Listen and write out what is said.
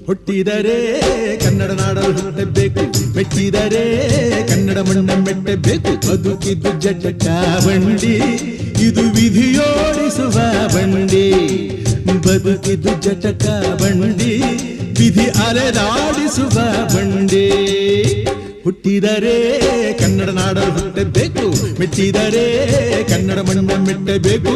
ಹುಟ್ಟಿದರೆ ಕನ್ನಡ ನಾಡಲು ಹುಟ್ಟಬೇಕು, ಮೆಟ್ಟಿದರೆ ಕನ್ನಡ ಮಣ್ಣ ಮೆಟ್ಟಬೇಕು. ಬದುಕಿದ್ದು ಜಟಕ ಬಂಡಿ, ಇದು ವಿಧಿಯೋಡಿಸುವ ಬಂಡಿ. ಬದುಕಿದ್ದು ಜಟಕ ಬಂಡಿ, ವಿಧಿ ಅಲೆದಾಡಿಸುವ ಬಂಡಿ. ಹುಟ್ಟಿದರೆ ಕನ್ನಡ ನಾಡಲು ಹುಟ್ಟಬೇಕು, ಮೆಟ್ಟಿದರೆ ಕನ್ನಡ ಮಣ್ಣ ಮೆಟ್ಟಬೇಕು.